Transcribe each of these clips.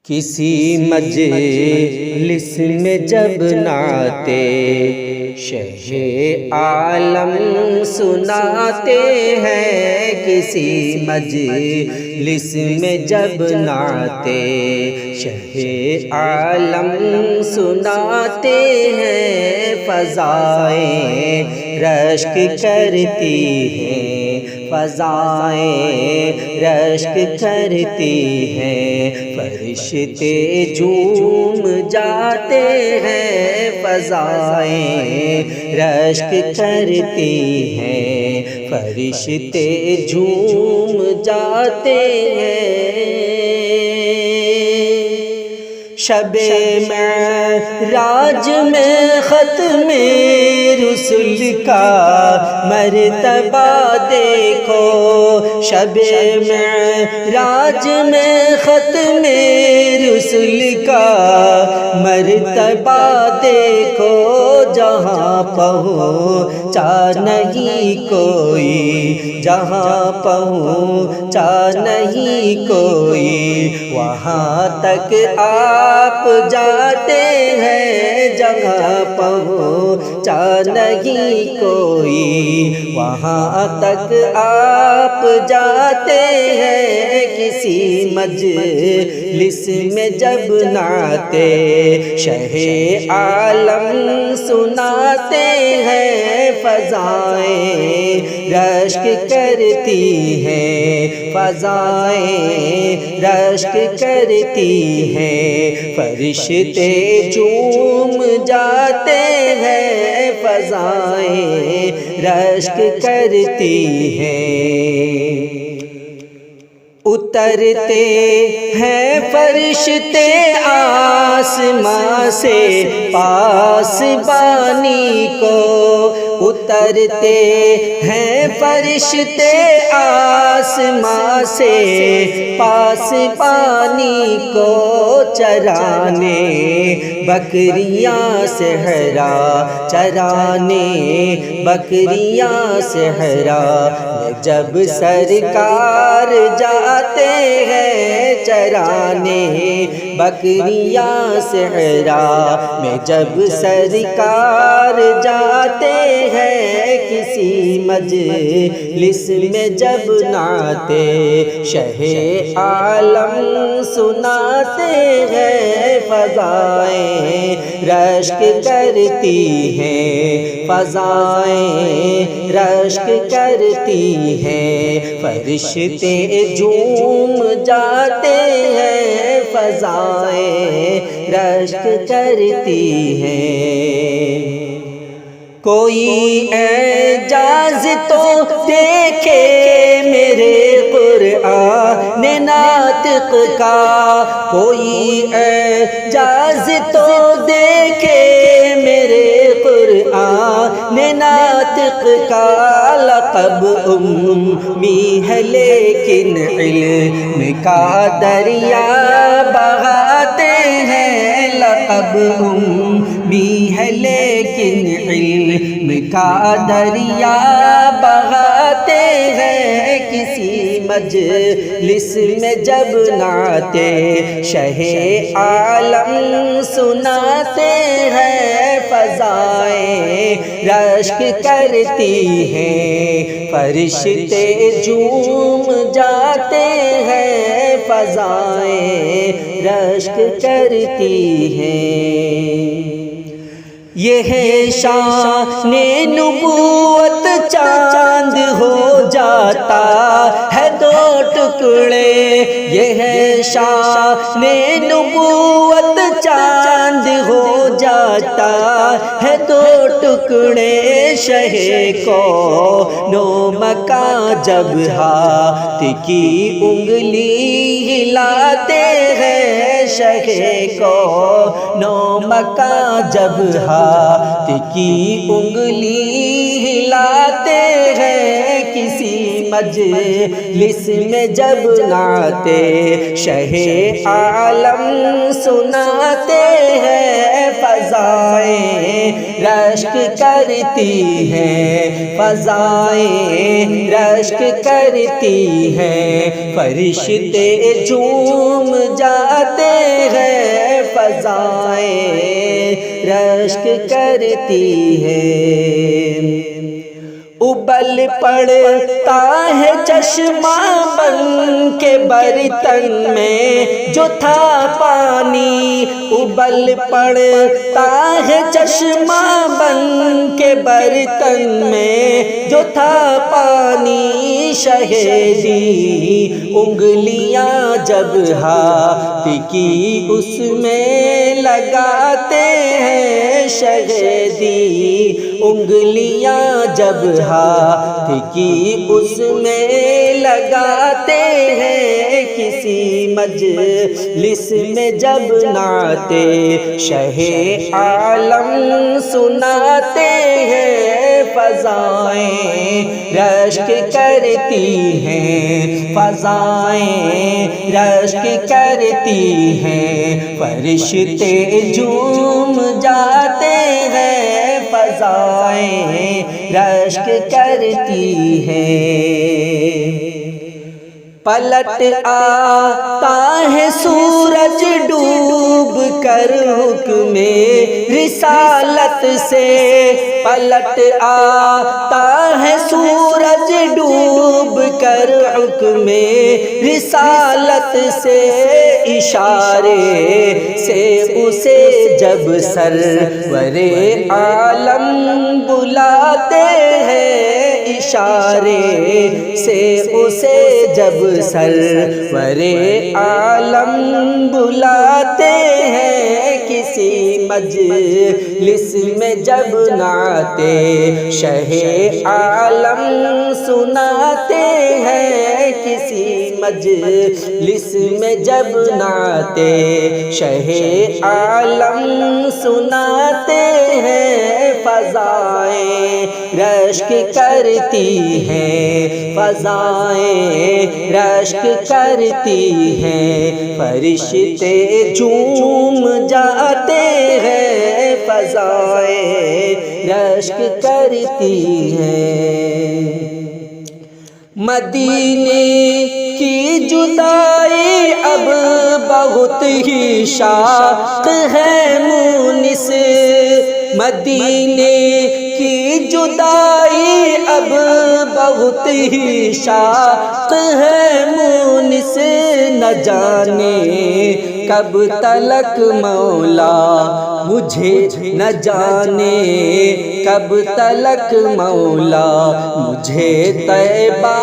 کسی مجلس میں جب نعتِ شہ عالم سناتے ہیں، کسی مجلس میں جب نعتِ شہ عالم سناتے ہیں، فضائیں رشک کرتی ہیں، فضائیں رشک کرتی ہیں، فرشتے جھوم جاتے ہیں، فضائیں رشک کرتی ہیں، فرشتے جھوم جاتے ہیں۔ شب معراج میں ختم رسل کا مرتبہ دیکھو، شب معراج میں ختم رسل کا مرتبہ دیکھو، جہاں پہنچا نہیں کوئی، جہاں پہنچا نہیں کوئی، وہاں تک آپ جاتے ہیں، جہاں پہنچا نہیں کوئی، وہاں تک آپ جاتے ہیں، کسی مجلس میں جب نعتِ شہ عالم سناتے ہیں، فضائیں رشک کرتی ہیں، فضائیں رشک کرتی ہیں، فرشتے جھوم جاتے ہیں، فضائیں رشک کرتی ہیں۔ اترتے ہیں فرشتے آسماں سے پاسبانی کو، اترتے ہیں فرشتے آسماں سے پاسبانی کو، چرانے بکریاں صحرا، چرانے بکریاں صحرا میں جب سرکار جاتے ہیں، چرانے بکریاں صحرا میں جب سرکار جاتے ہیں، کسی مجلس میں جب نعتِ شہ عالم سناتے ہیں، فضائیں رشک کرتی ہیں، فضائیں رشک کرتی ہیں، فرشتے جھوم جاتے ہیں، فضائیں رشک کرتی ہیں۔ کوئی اعجاز تو دیکھے میرے قرآن ناطق کا، کوئی اعجاز تو دیکھے میرے قرآن ناطق کا، لقب امی ہے لیکن علم کا دریا بہاتے ہیں، لقب امی ہے لیکن علم کا دریا بہاتے ہیں، کسی مجلس میں جب نعتِ شہ عالم سناتے ہیں، فضائیں رشک کرتی ہیں، فرشتے جھوم جاتے ہیں، فضائیں رشک کرتی ہیں۔ یہ ہے شان نبوت، چاند ہو جاتا ہے دو ٹکڑے، یہ ہے شان نبوت، چاند ہو جاتا ہے دو ٹکڑے، شہ کون و مکان جب ہاتھ کی انگلی ہلاتے ہیں، شہ کون و مکان جب ہاتھ کی انگلی ہلاتے ہیں، کسی مجلس میں جب نعتِ شہ عالم سناتے ہیں، فضائیں رشک کرتی ہیں، فضائیں رشک کرتی ہیں، فرشتے جھوم جاتے فضائیں رشک کرتی ہیں، ابل پڑتا ہے چشمہ بن کے برتن میں جو تھا پانی، ابل پڑتا ہے چشمہ بن کے برتن میں جو تھا پانی، شہیدی انگلیاں جب ہاتھ کی اس میں لگاتے ہیں، شہیدی انگلیاں جب ہاتھ کی اس میں لگاتے ہیں، کسی مجلس میں جب نعت شہ عالم سناتے ہیں، فضائیں رشک کرتی ہیں، فضائیں رشک کرتی ہیں، فرشتے جھوم جاتے ہیں، فضائیں رشک کرتی ہیں، پلٹ آتا ہے سورج ڈوب کر حکم رسالت سے، پلٹ آتا ہے سورج ڈوب کر حکم رسالت سے، اشارے سے اسے جب سرور عالم بلاتے ہیں، اشارے سے اسے جب سرور عالم بلاتے ہیں، کسی مجلس میں جب نعت شہ عالم سناتے ہیں، کسی مجلس میں جب نعت شہ عالم سناتے ہیں، فضائیں رشک کرتی ہیں، فضائیں رشک کرتی ہیں، فرشتے جھوم جاتے ہیں، فضائیں رشک کرتی ہیں، مدینے کی جدائی اب بہت ہی شاق ہے مونس، مدینے کی جدائی اب بہت ہی شاق ہے مونس، نہ جانے کب تلک مولا مجھے، نہ جانے کب تلک مولا مجھے طیبہ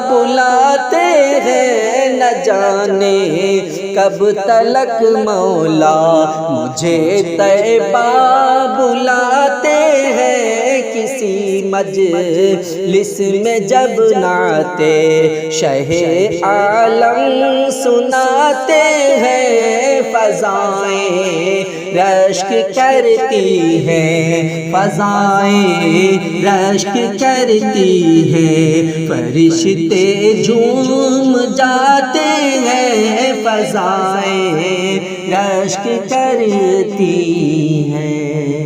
بلاتے ہیں، نہ جانے کب تلک مولا مجھے طیبہ بلاتے ہیں، کسی مجلس میں جب نعت شہ عالم سناتے ہیں، فضائیں رشک کرتی ہیں، فضائیں رشک کرتی ہیں، فرشتے جھوم جاتے ہیں، فضائیں رشک کرتی ہیں۔